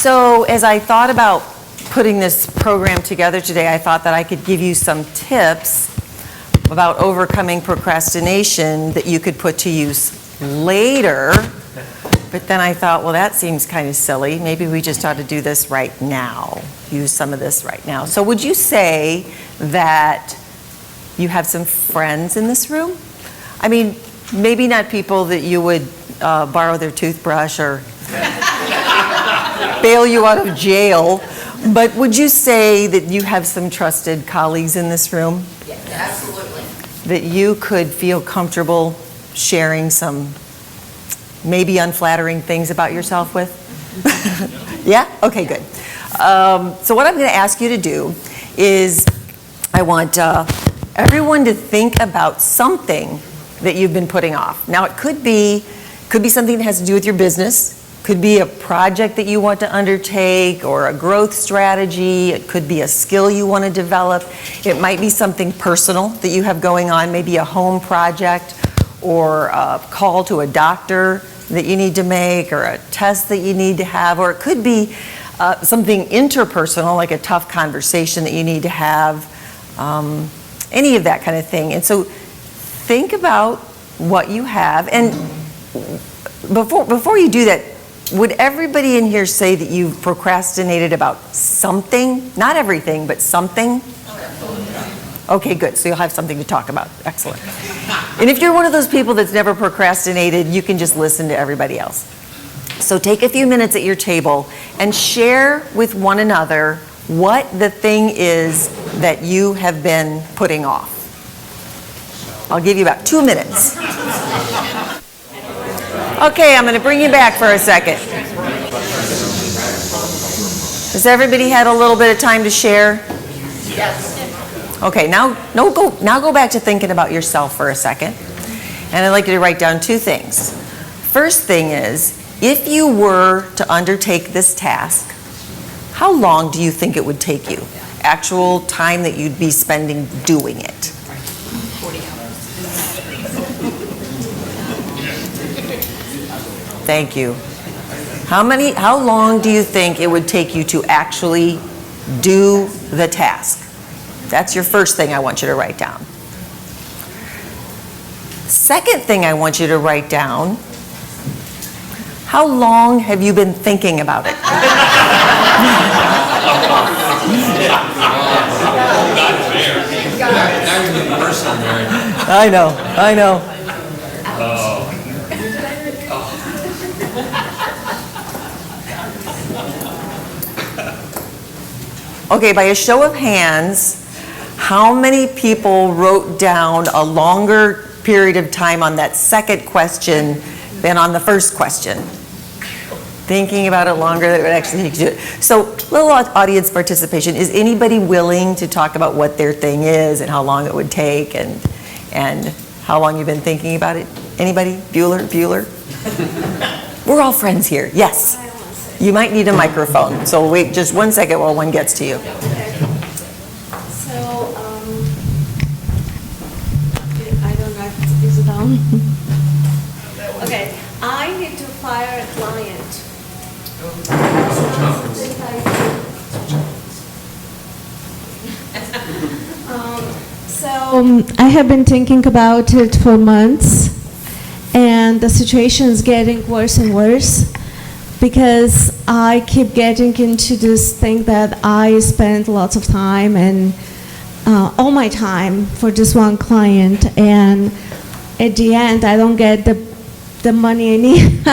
So as I thought about putting this program together today, I thought that I could give you some tips about overcoming procrastination that you could put to use later. But then I thought, well, that seems kind of silly. Maybe we just ought to do this right now, use some of this right now. So would you say that you have some friends in this room? I mean, maybe not people that you would borrow their toothbrush or bail you out of jail, but would you say that you have some trusted colleagues in this room? Yes, absolutely. That you could feel comfortable sharing some maybe unflattering things about yourself with? Yeah? Okay, good. So what I'm going to ask you to do is I want everyone to think about something that you've been putting off. Now, it could be something that has to do with your business, could be a project that you want to undertake or a growth strategy. It could be a skill you want to develop. It might be something personal that you have going on, maybe a home project or a call to a doctor that you need to make or a test that you need to have, or it could be something interpersonal like a tough conversation that you need to have, any of that kind of thing. And so think about what you have, and before you do that, would everybody in here say that you've procrastinated about something? Not everything, but something? Okay, good. So you'll have something to talk about. Excellent. And if you're one of those people that's never procrastinated, you can just listen to everybody else. So take a few minutes at your table and share with one another what the thing is that you have been putting off. I'll give you about 2 minutes. Okay, I'm going to bring you back for a second. Has everybody had a little bit of time to share? Yes. Okay, now go back to thinking about yourself for a second. And I'd like you to write down 2 things. First thing is, if you were to undertake this task, how long do you think it would take you? Actual time that you'd be spending doing it. 40 hours. Thank you. How long do you think it would take you to actually do the task? That's your first thing I want you to write down. Second thing I want you to write down, how long have you been thinking about it? I know. Okay, by a show of hands, how many people wrote down a longer period of time on that second question than on the first question? Thinking about it longer than it would actually take you to do it. So, little audience participation. Is anybody willing to talk about what their thing is and how long it would take and how long you've been thinking about it? Anybody? Bueller? We're all friends here. Yes. You might need a microphone, so wait just 1 second while one gets to you. Okay. So, I don't know if it's down. Okay, I need to fire a client. So I have been thinking about it for months, and the situation is getting worse and worse. Because I keep getting into this thing that I spend lots of time and all my time for this one client, and at the end I don't get the money I need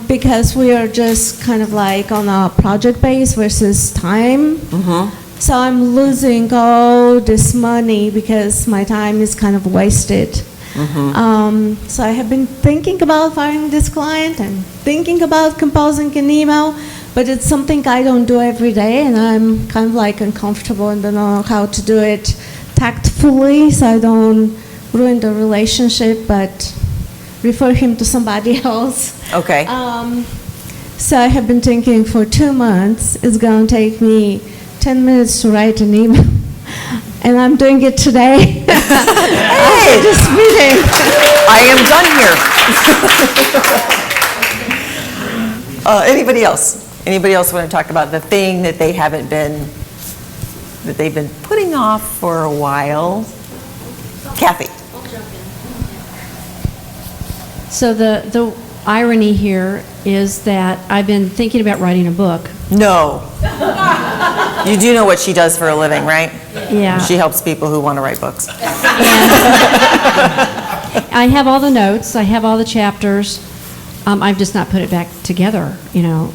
because we are just kind of like on a project base versus time. Mm-hmm. So I'm losing all this money because my time is kind of wasted. Mm-hmm. So I have been thinking about firing this client and thinking about composing an email, but it's something I don't do every day, and I'm kind of like uncomfortable and don't know how to do it tactfully so I don't ruin the relationship, but refer him to somebody else. Okay. So I have been thinking for 2 months. It's going to take me 10 minutes to write an email. And I'm doing it today. Hey, just meeting. I am done here. Anybody else? Anybody else want to talk about the thing that they've been putting off for a while? Kathy? So the irony here is that I've been thinking about writing a book. No. You do know what she does for a living, right? Yeah. She helps people who want to write books. I have all the notes, I have all the chapters. I've just not put it back together, you know.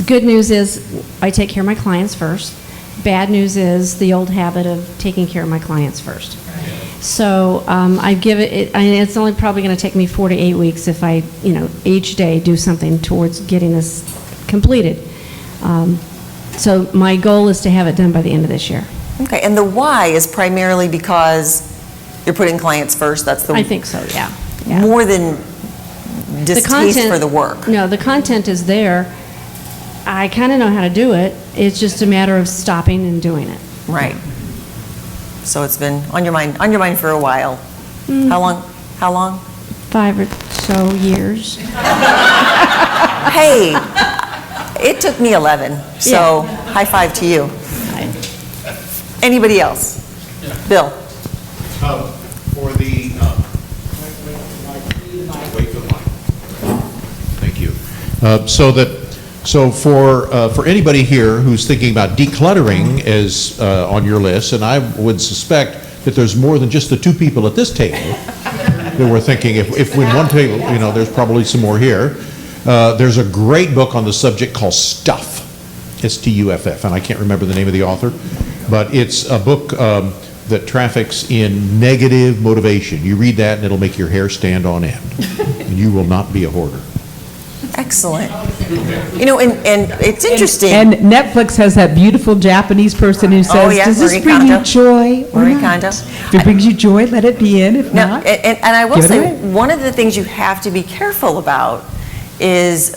Good news is I take care of my clients first. Bad news is the old habit of taking care of my clients first. So I give it, it's only probably going to take me 4 to 8 weeks if I, you know, each day do something towards getting this completed. So my goal is to have it done by the end of this year. Okay, and the why is primarily because you're putting clients first, that's the... I think so, yeah. Yeah. More than distaste for the work. No, the content is there. I kind of know how to do it. It's just a matter of stopping and doing it. Right. So it's been on your mind for a while. How long? 5 or so years. Hey, it took me 11, so high five to you. Anybody else? Bill? For the, wait for the mic. Thank you. So for anybody here who's thinking about decluttering as on your list, and I would suspect that there's more than just the 2 people at this table that we're thinking, if we one table, you know, there's probably some more here. There's a great book on the subject called Stuff, S-T-U-F-F, and I can't remember the name of the author, but it's a book that traffics in negative motivation. You read that and it'll make your hair stand on end, and you will not be a hoarder. Excellent. You know, and it's interesting. And Netflix has that beautiful Japanese person who says, yeah, does this Marie bring you Kondo. joy or Marie not? Kondo. If it brings you joy, let it be in. If No, not, and I will give it say, away. one of the things you have to be careful about is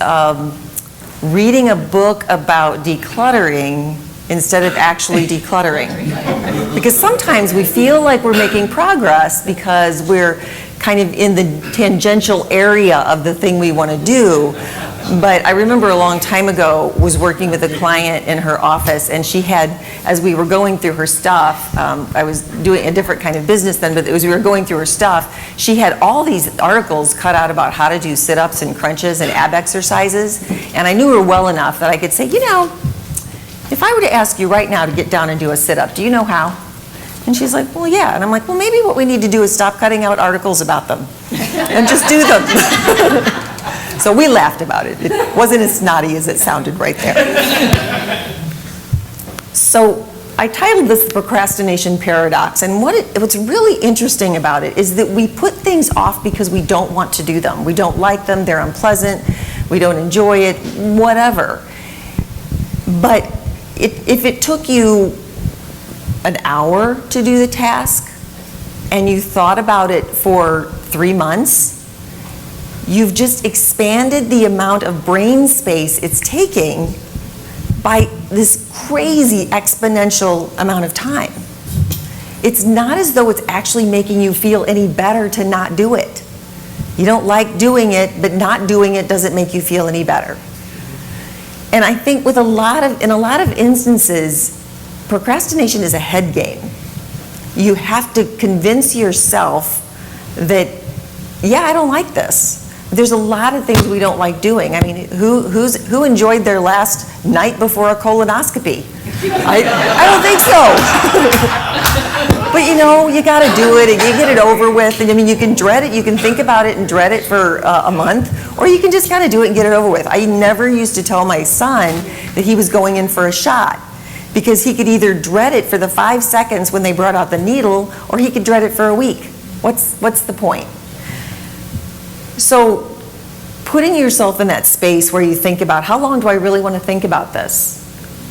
reading a book about decluttering instead of actually decluttering. Because sometimes we feel like we're making progress because we're kind of in the tangential area of the thing we want to do. But I remember a long time ago was working with a client in her office, and she had, as we were going through her stuff, I was doing a different kind of business then, but as we were going through her stuff, she had all these articles cut out about how to do sit-ups and crunches and ab exercises, and I knew her well enough that I could say, you know, if I were to ask you right now to get down and do a sit-up, do you know how? And she's like, well, yeah. And I'm like, well, maybe what we need to do is stop cutting out articles about them and just do them. So we laughed about it. It wasn't as snotty as it sounded right there. So I titled this the Procrastination Paradox, and what's really interesting about it is that we put things off because we don't want to do them. We don't like them, they're unpleasant, we don't enjoy it, whatever. But if it took you an hour to do the task, and you thought about it for 3 months, you've just expanded the amount of brain space it's taking by this crazy exponential amount of time. It's not as though it's actually making you feel any better to not do it. You don't like doing it, but not doing it doesn't make you feel any better. And I think in a lot of instances, procrastination is a head game. You have to convince yourself that, yeah, I don't like this. There's a lot of things we don't like doing. I mean, who enjoyed their last night before a colonoscopy? I don't think so. But you know, you got to do it and you get it over with. And I mean, you can dread it, you can think about it and dread it for a month, or you can just kind of do it and get it over with. I never used to tell my son that he was going in for a shot, because he could either dread it for the 5 seconds when they brought out the needle, or he could dread it for a week. What's the point? So putting yourself in that space where you think about, how long do I really want to think about this?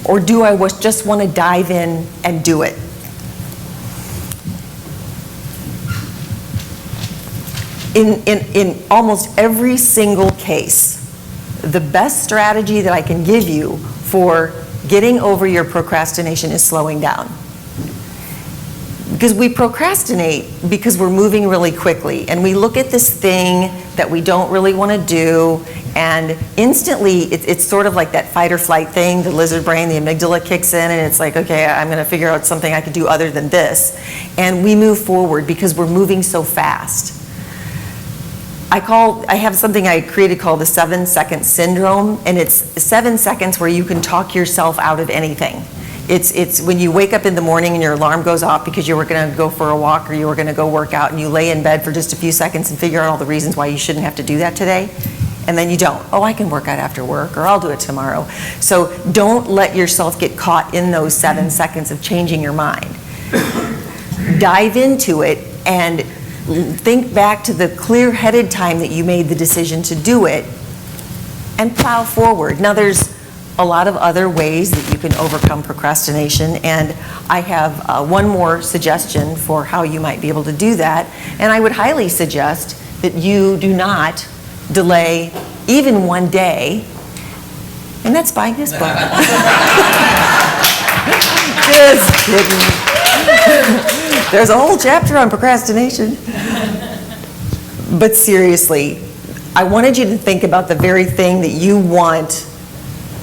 Or do I just want to dive in and do it? In almost every single case, the best strategy that I can give you for getting over your procrastination is slowing down. Because we procrastinate because we're moving really quickly, and we look at this thing that we don't really want to do, and instantly it's sort of like that fight or flight thing, the lizard brain, the amygdala kicks in, and it's like, okay, I'm going to figure out something I could do other than this. And we move forward because we're moving so fast. I have something I created called the 7-second syndrome, and it's 7 seconds where you can talk yourself out of anything. It's when you wake up in the morning and your alarm goes off because you were going to go for a walk or you were going to go work out, and you lay in bed for just a few seconds and figure out all the reasons why you shouldn't have to do that today, and then you don't. Oh, I can work out after work, or I'll do it tomorrow. So don't let yourself get caught in those 7 seconds of changing your mind. Dive into it and think back to the clear-headed time that you made the decision to do it and plow forward. Now, there's a lot of other ways that you can overcome procrastination, and I have one more suggestion for how you might be able to do that. And I would highly suggest that you do not delay even one day, and that's buying this book. Just kidding. There's a whole chapter on procrastination. But seriously, I wanted you to think about the very thing that you want,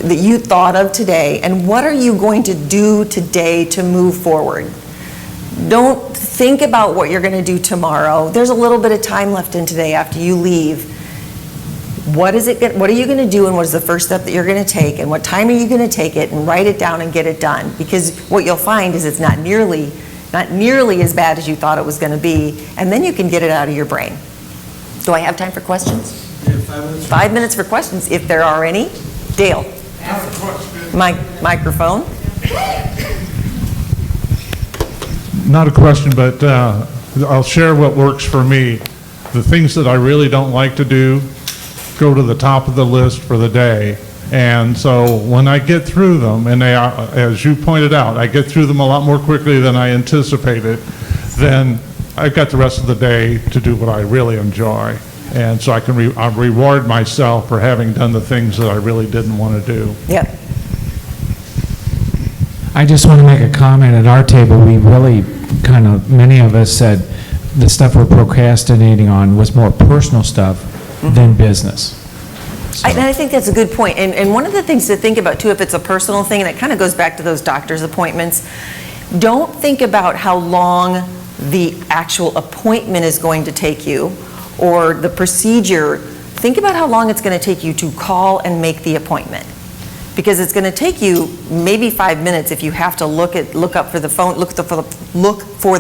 that you thought of today, and what are you going to do today to move forward? Don't think about what you're going to do tomorrow. There's a little bit of time left in today after you leave. What are you going to do, and what is the first step that you're going to take, and what time are you going to take it, and write it down and get it done? Because what you'll find is it's not nearly as bad as you thought it was going to be, and then you can get it out of your brain. Do I have time for questions? Yeah, 5 minutes. 5 minutes for questions, if there are any. Dale. Microphone. Not a question, but I'll share what works for me. The things that I really don't like to do go to the top of the list for the day. And so when I get through them, and they are, as you pointed out, I get through them a lot more quickly than I anticipated, then I've got the rest of the day to do what I really enjoy. And so I can reward myself for having done the things that I really didn't want to do. Yep. I just want to make a comment. At our table, we really many of us said the stuff we're procrastinating on was more personal stuff than business. And I think that's a good point. And one of the things to think about, too, if it's a personal thing, and it kind of goes back to those doctor's appointments, don't think about how long the actual appointment is going to take you or the procedure. Think about how long it's going to take you to call and make the appointment. Because it's going to take you maybe 5 minutes if you have to look for the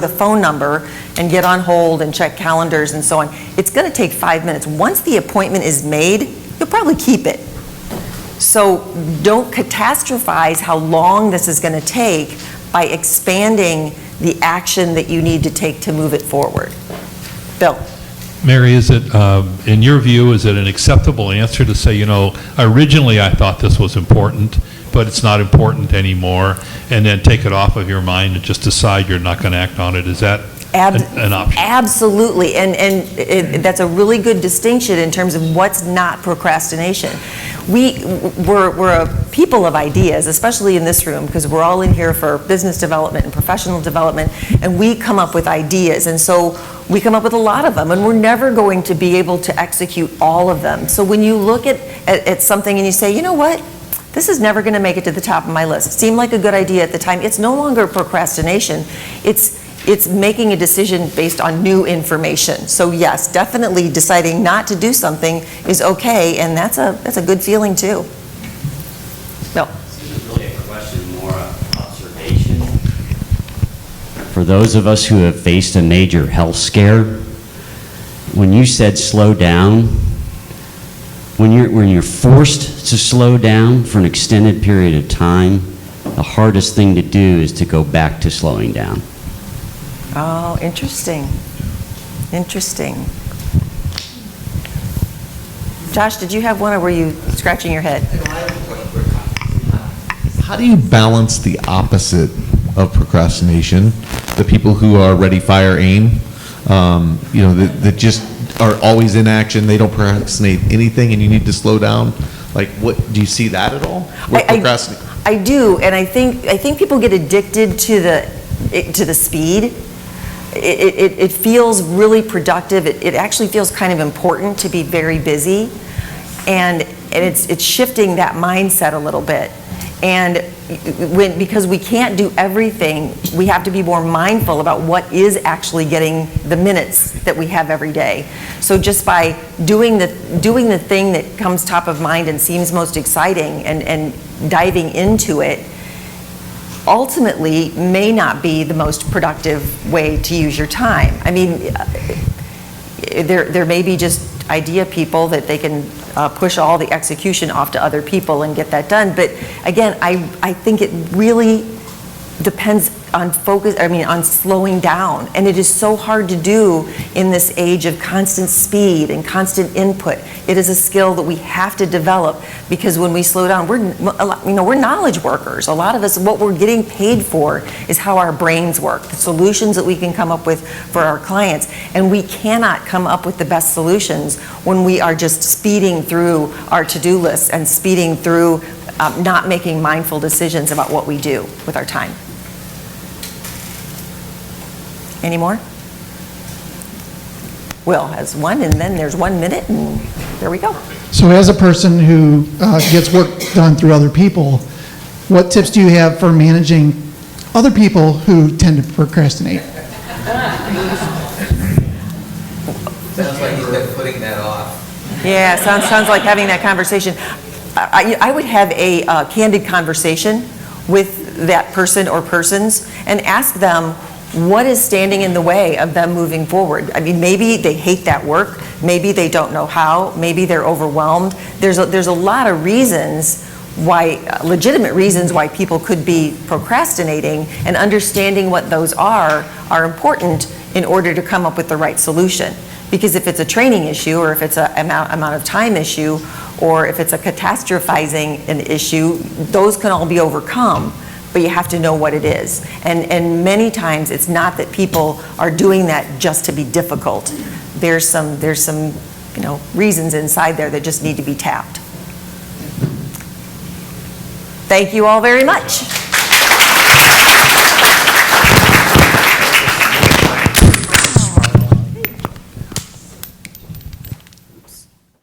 phone number and get on hold and check calendars and so on. It's going to take 5 minutes. Once the appointment is made, you'll probably keep it. So don't catastrophize how long this is going to take by expanding the action that you need to take to move it forward. Bill. Mary, is it, in your view, is it an acceptable answer to say, originally I thought this was important, but it's not important anymore, and then take it off of your mind and just decide you're not going to act on it? Is that an option? Absolutely, and that's a really good distinction in terms of what's not procrastination. We're a people of ideas, especially in this room, because we're all in here for business development and professional development, and we come up with ideas, and so we come up with a lot of them, and we're never going to be able to execute all of them. So when you look at something and you say, you know what, this is never going to make it to the top of my list. It seemed like a good idea at the time. It's no longer procrastination. It's making a decision based on new information. So yes, definitely deciding not to do something is okay, and that's a good feeling too. No. This isn't really a question, more an observation. For those of us who have faced a major health scare, when you said slow down, when you're forced to slow down for an extended period of time, the hardest thing to do is to go back to slowing down. Oh, interesting. Interesting. Josh, did you have one, or were you scratching your head? How do you balance the opposite of procrastination? The people who are ready, fire, aim, that just are always in action. They don't procrastinate anything, and you need to slow down. Like, what do you see that at all? I do, and I think people get addicted to the speed. it feels really productive. It actually feels kind of important to be very busy, and it's shifting that mindset a little bit. And because we can't do everything, we have to be more mindful about what is actually getting the minutes that we have every day. So just by doing the thing that comes top of mind and seems most exciting and diving into it, ultimately may not be the most productive way to use your time. I mean, there may be just idea people that they can push all the execution off to other people and get that done. But again, I think it really depends on on slowing down. And it is so hard to do in this age of constant speed and constant input. It is a skill that we have to develop, because when we slow down, we're knowledge workers. A lot of us, what we're getting paid for is how our brains work, the solutions that we can come up with for our clients. And we cannot come up with the best solutions when we are just speeding through our to-do lists and speeding through not making mindful decisions about what we do with our time. Any more? Will has one, and then there's 1 minute, and there we go. So as a person who gets work done through other people, what tips do you have for managing other people who tend to procrastinate? Sounds like he's been putting that off. Yeah, sounds like having that conversation. I would have a candid conversation with that person or persons and ask them, what is standing in the way of them moving forward? I mean, maybe they hate that work, maybe they don't know how, maybe they're overwhelmed. There's a lot of reasons why, legitimate reasons why people could be procrastinating, and understanding what those are important in order to come up with the right solution. Because if it's a training issue, or if it's an amount of time issue, or if it's a catastrophizing an issue, those can all be overcome. But you have to know what it is. And many times it's not that people are doing that just to be difficult. There's some reasons inside there that just need to be tapped. Thank you all very much.